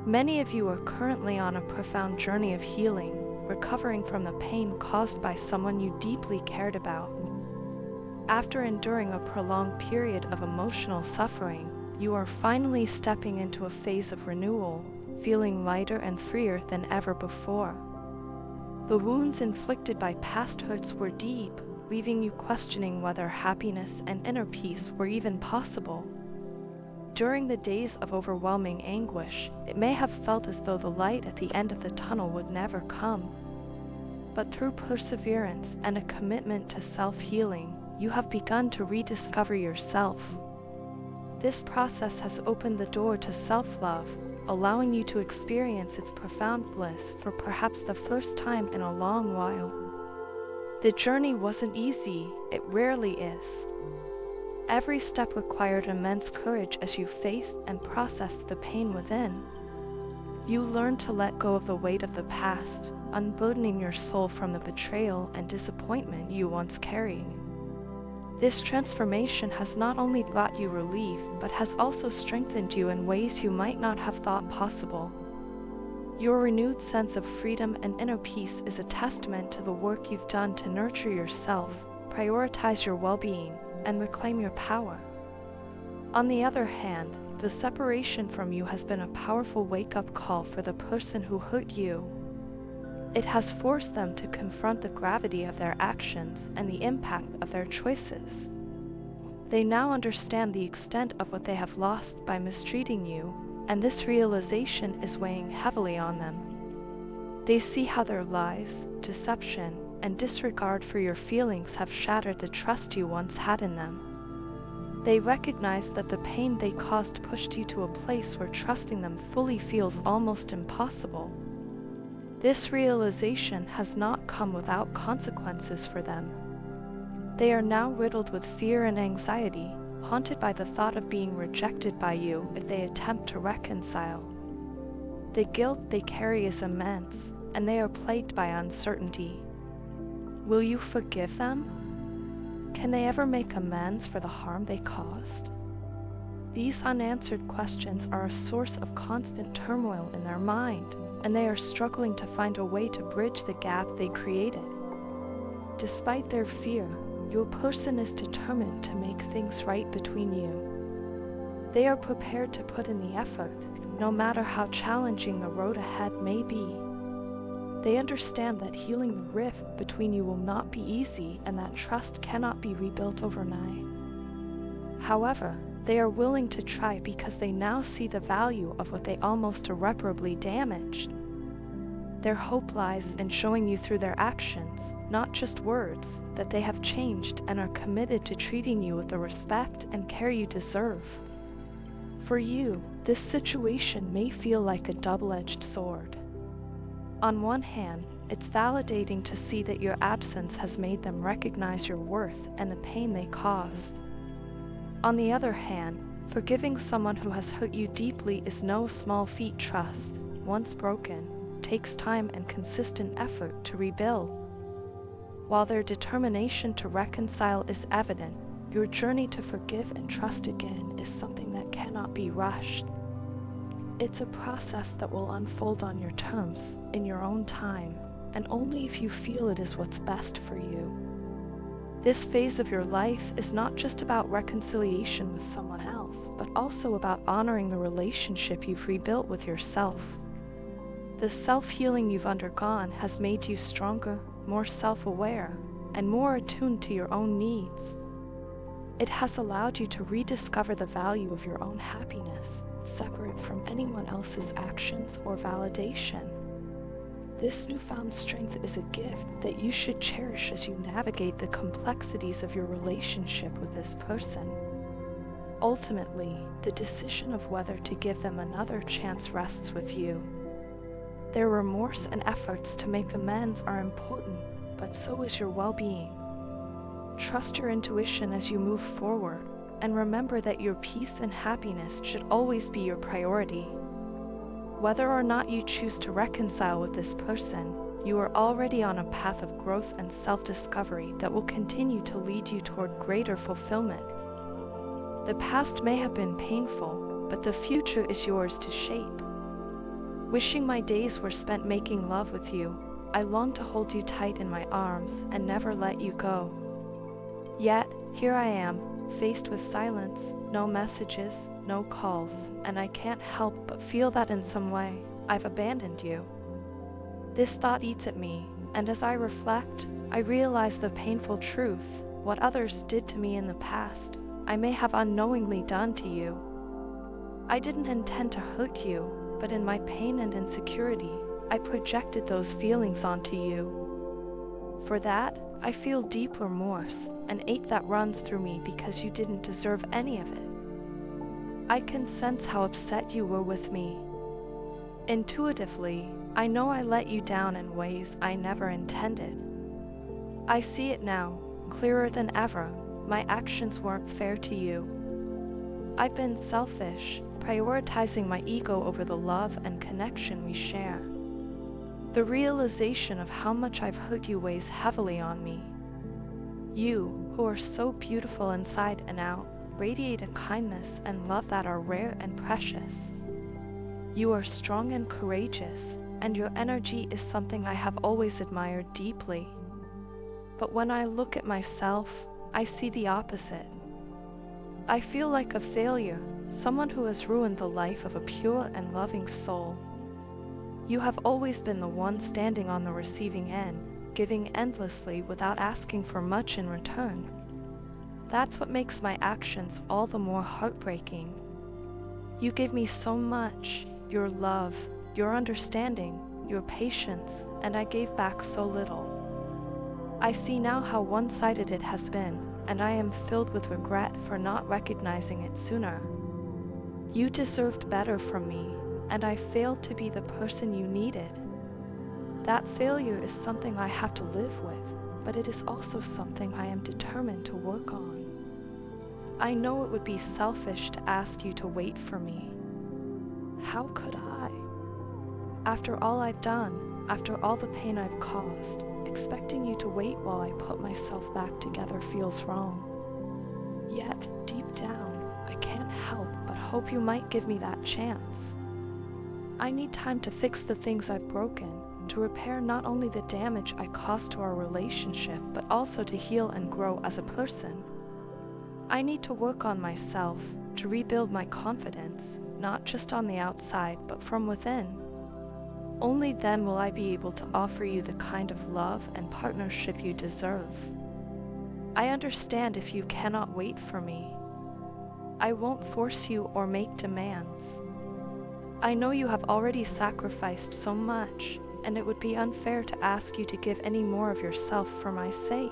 Many of you are currently on a profound journey of healing, recovering from the pain caused by someone you deeply cared about. After enduring a prolonged period of emotional suffering, you are finally stepping into a phase of renewal, feeling lighter and freer than ever before. The wounds inflicted by past hurts were deep, leaving you questioning whether happiness and inner peace were even possible. During the days of overwhelming anguish, it may have felt as though the light at the end of the tunnel would never come. But through perseverance and a commitment to self-healing, you have begun to rediscover yourself. This process has opened the door to self-love, allowing you to experience its profound bliss for perhaps the first time in a long while. The journey wasn't easy, it rarely is. Every step required immense courage as you faced and processed the pain within. You learned to let go of the weight of the past, unburdening your soul from the betrayal and disappointment you once carried. This transformation has not only brought you relief, but has also strengthened you in ways you might not have thought possible. Your renewed sense of freedom and inner peace is a testament to the work you've done to nurture yourself, prioritize your well-being, and reclaim your power. On the other hand, the separation from you has been a powerful wake-up call for the person who hurt you. It has forced them to confront the gravity of their actions and the impact of their choices. They now understand the extent of what they have lost by mistreating you, and this realization is weighing heavily on them. They see how their lies, deception, and disregard for your feelings have shattered the trust you once had in them. They recognize that the pain they caused pushed you to a place where trusting them fully feels almost impossible. This realization has not come without consequences for them. They are now riddled with fear and anxiety, haunted by the thought of being rejected by you if they attempt to reconcile. The guilt they carry is immense, and they are plagued by uncertainty. Will you forgive them? Can they ever make amends for the harm they caused? These unanswered questions are a source of constant turmoil in their mind, and they are struggling to find a way to bridge the gap they created. Despite their fear, your person is determined to make things right between you. They are prepared to put in the effort, no matter how challenging the road ahead may be. They understand that healing the rift between you will not be easy and that trust cannot be rebuilt overnight. However, they are willing to try because they now see the value of what they almost irreparably damaged. Their hope lies in showing you through their actions, not just words, that they have changed and are committed to treating you with the respect and care you deserve. For you, this situation may feel like a double-edged sword. On one hand, it's validating to see that your absence has made them recognize your worth and the pain they caused. On the other hand, forgiving someone who has hurt you deeply is no small feat. Trust, once broken, takes time and consistent effort to rebuild. While their determination to reconcile is evident, your journey to forgive and trust again is something that cannot be rushed. It's a process that will unfold on your terms, in your own time, and only if you feel it is what's best for you. This phase of your life is not just about reconciliation with someone else, but also about honoring the relationship you've rebuilt with yourself. The self-healing you've undergone has made you stronger, more self-aware, and more attuned to your own needs. It has allowed you to rediscover the value of your own happiness, separate from anyone else's actions or validation. This newfound strength is a gift that you should cherish as you navigate the complexities of your relationship with this person. Ultimately, the decision of whether to give them another chance rests with you. Their remorse and efforts to make amends are important, but so is your well-being. Trust your intuition as you move forward, and remember that your peace and happiness should always be your priority. Whether or not you choose to reconcile with this person, you are already on a path of growth and self-discovery that will continue to lead you toward greater fulfillment. The past may have been painful, but the future is yours to shape. Wishing my days were spent making love with you, I long to hold you tight in my arms and never let you go. Yet, here I am, faced with silence, no messages, no calls, and I can't help but feel that in some way, I've abandoned you. This thought eats at me, and as I reflect, I realize the painful truth. What others did to me in the past, I may have unknowingly done to you. I didn't intend to hurt you, but in my pain and insecurity, I projected those feelings onto you. For that, I feel deep remorse, an ache that runs through me because you didn't deserve any of it. I can sense how upset you were with me. Intuitively, I know I let you down in ways I never intended. I see it now, clearer than ever. My actions weren't fair to you. I've been selfish, prioritizing my ego over the love and connection we share. The realization of how much I've hurt you weighs heavily on me. You, who are so beautiful inside and out, radiate a kindness and love that are rare and precious. You are strong and courageous, and your energy is something I have always admired deeply. But when I look at myself, I see the opposite. I feel like a failure, someone who has ruined the life of a pure and loving soul. You have always been the one standing on the receiving end, giving endlessly without asking for much in return. That's what makes my actions all the more heartbreaking. You gave me so much, your love, your understanding, your patience, and I gave back so little. I see now how one-sided it has been, and I am filled with regret for not recognizing it sooner. You deserved better from me, and I failed to be the person you needed. That failure is something I have to live with, but it is also something I am determined to work on. I know it would be selfish to ask you to wait for me. How could I? After all I've done, after all the pain I've caused, expecting you to wait while I put myself back together feels wrong. Yet, deep down, I can't help but hope you might give me that chance. I need time to fix the things I've broken, to repair not only the damage I caused to our relationship, but also to heal and grow as a person. I need to work on myself, to rebuild my confidence, not just on the outside, but from within. Only then will I be able to offer you the kind of love and partnership you deserve. I understand if you cannot wait for me. I won't force you or make demands. I know you have already sacrificed so much, and it would be unfair to ask you to give any more of yourself for my sake.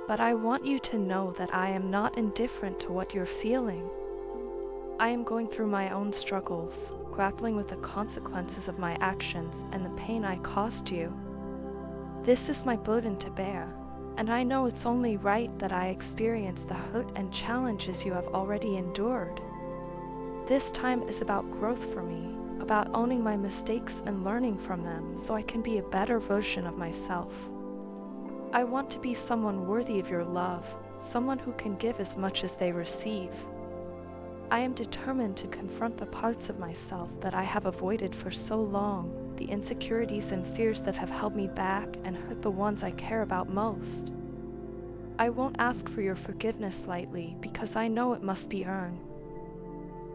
But I want you to know that I am not indifferent to what you're feeling. I am going through my own struggles, grappling with the consequences of my actions and the pain I caused you. This is my burden to bear, and I know it's only right that I experience the hurt and challenges you have already endured. This time is about growth for me, about owning my mistakes and learning from them so I can be a better version of myself. I want to be someone worthy of your love, someone who can give as much as they receive. I am determined to confront the parts of myself that I have avoided for so long, the insecurities and fears that have held me back and hurt the ones I care about most. I won't ask for your forgiveness lightly because I know it must be earned.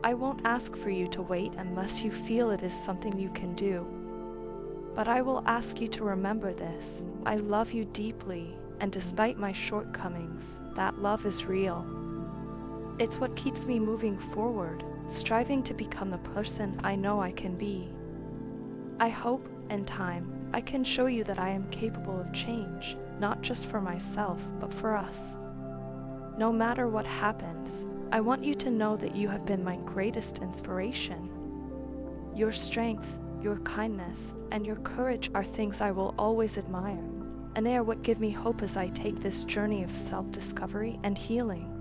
I won't ask for you to wait unless you feel it is something you can do. But I will ask you to remember this: I love you deeply, and despite my shortcomings, that love is real. It's what keeps me moving forward, striving to become the person I know I can be. I hope, in time, I can show you that I am capable of change, not just for myself, but for us. No matter what happens, I want you to know that you have been my greatest inspiration. Your strength, your kindness, and your courage are things I will always admire, and they are what give me hope as I take this journey of self-discovery and healing.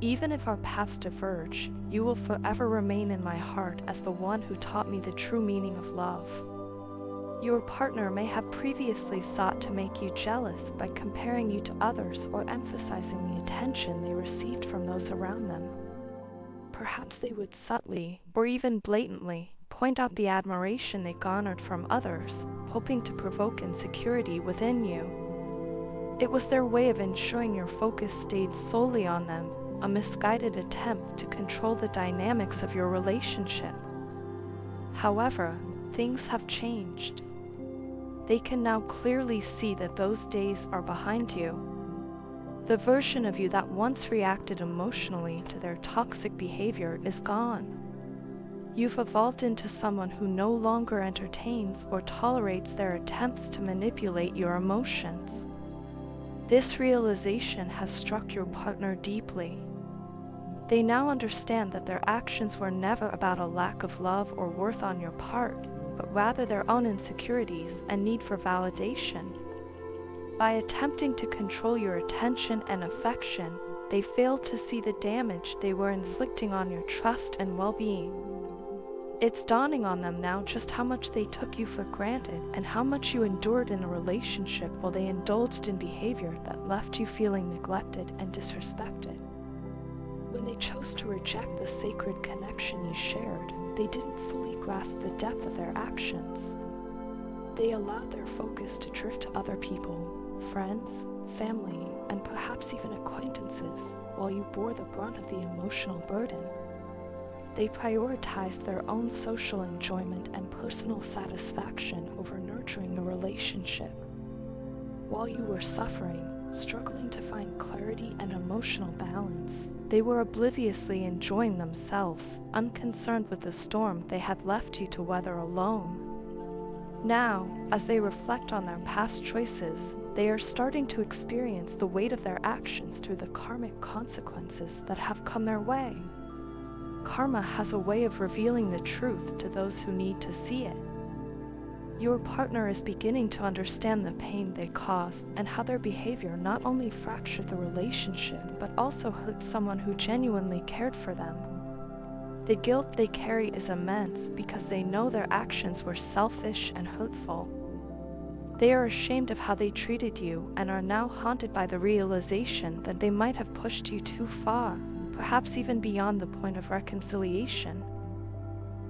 Even if our paths diverge, you will forever remain in my heart as the one who taught me the true meaning of love. Your partner may have previously sought to make you jealous by comparing you to others or emphasizing the attention they received from those around them. Perhaps they would subtly, or even blatantly, point out the admiration they garnered from others, hoping to provoke insecurity within you. It was their way of ensuring your focus stayed solely on them, a misguided attempt to control the dynamics of your relationship. However, things have changed. They can now clearly see that those days are behind you. The version of you that once reacted emotionally to their toxic behavior is gone. You've evolved into someone who no longer entertains or tolerates their attempts to manipulate your emotions. This realization has struck your partner deeply. They now understand that their actions were never about a lack of love or worth on your part, but rather their own insecurities and need for validation. By attempting to control your attention and affection, they failed to see the damage they were inflicting on your trust and well-being. It's dawning on them now just how much they took you for granted and how much you endured in a relationship while they indulged in behavior that left you feeling neglected and disrespected. When they chose to reject the sacred connection you shared, they didn't fully grasp the depth of their actions. They allowed their focus to drift to other people, friends, family, and perhaps even acquaintances, while you bore the brunt of the emotional burden. They prioritized their own social enjoyment and personal satisfaction over nurturing the relationship. While you were suffering, struggling to find clarity and emotional balance, they were obliviously enjoying themselves, unconcerned with the storm they had left you to weather alone. Now, as they reflect on their past choices, they are starting to experience the weight of their actions through the karmic consequences that have come their way. Karma has a way of revealing the truth to those who need to see it. Your partner is beginning to understand the pain they caused and how their behavior not only fractured the relationship but also hurt someone who genuinely cared for them. The guilt they carry is immense because they know their actions were selfish and hurtful. They are ashamed of how they treated you and are now haunted by the realization that they might have pushed you too far, perhaps even beyond the point of reconciliation.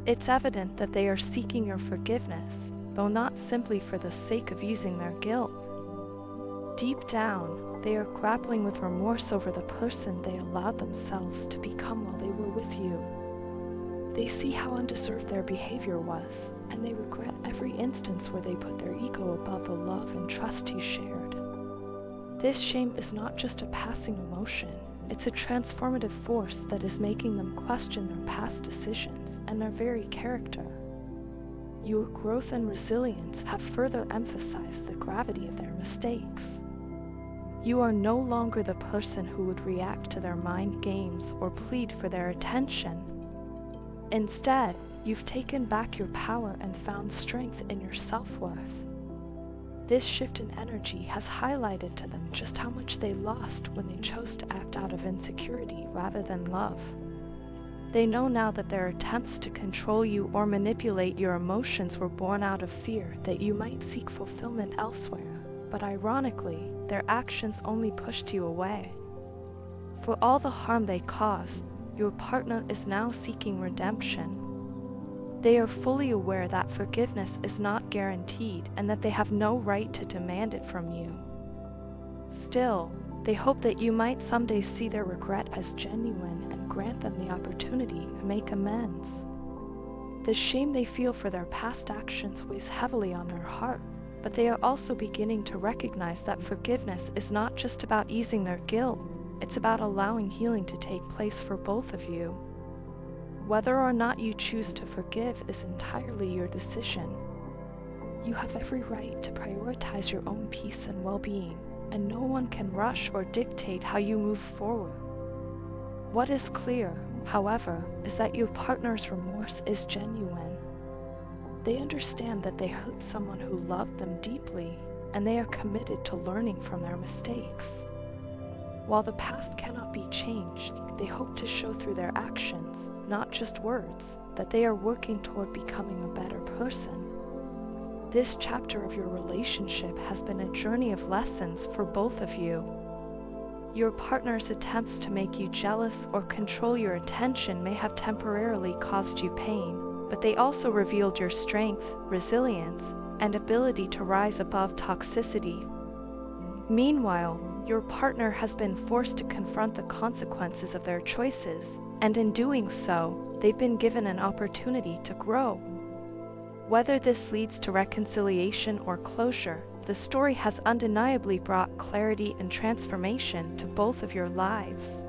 It's evident that they are seeking your forgiveness, though not simply for the sake of easing their guilt. Deep down, they are grappling with remorse over the person they allowed themselves to become while they were with you. They see how undeserved their behavior was, and they regret every instance where they put their ego above the love and trust you shared. This shame is not just a passing emotion, it's a transformative force that is making them question their past decisions and their very character. Your growth and resilience have further emphasized the gravity of their mistakes. You are no longer the person who would react to their mind games or plead for their attention. Instead, you've taken back your power and found strength in your self-worth. This shift in energy has highlighted to them just how much they lost when they chose to act out of insecurity rather than love. They know now that their attempts to control you or manipulate your emotions were born out of fear that you might seek fulfillment elsewhere, but ironically, their actions only pushed you away. For all the harm they caused, your partner is now seeking redemption. They are fully aware that forgiveness is not guaranteed and that they have no right to demand it from you. Still, they hope that you might someday see their regret as genuine and grant them the opportunity to make amends. The shame they feel for their past actions weighs heavily on their heart, but they are also beginning to recognize that forgiveness is not just about easing their guilt, it's about allowing healing to take place for both of you. Whether or not you choose to forgive is entirely your decision. You have every right to prioritize your own peace and well-being, and no one can rush or dictate how you move forward. What is clear, however, is that your partner's remorse is genuine. They understand that they hurt someone who loved them deeply, and they are committed to learning from their mistakes. While the past cannot be changed, they hope to show through their actions, not just words, that they are working toward becoming a better person. This chapter of your relationship has been a journey of lessons for both of you. Your partner's attempts to make you jealous or control your attention may have temporarily caused you pain, but they also revealed your strength, resilience, and ability to rise above toxicity. Meanwhile, your partner has been forced to confront the consequences of their choices, and in doing so, they've been given an opportunity to grow. Whether this leads to reconciliation or closure, the story has undeniably brought clarity and transformation to both of your lives.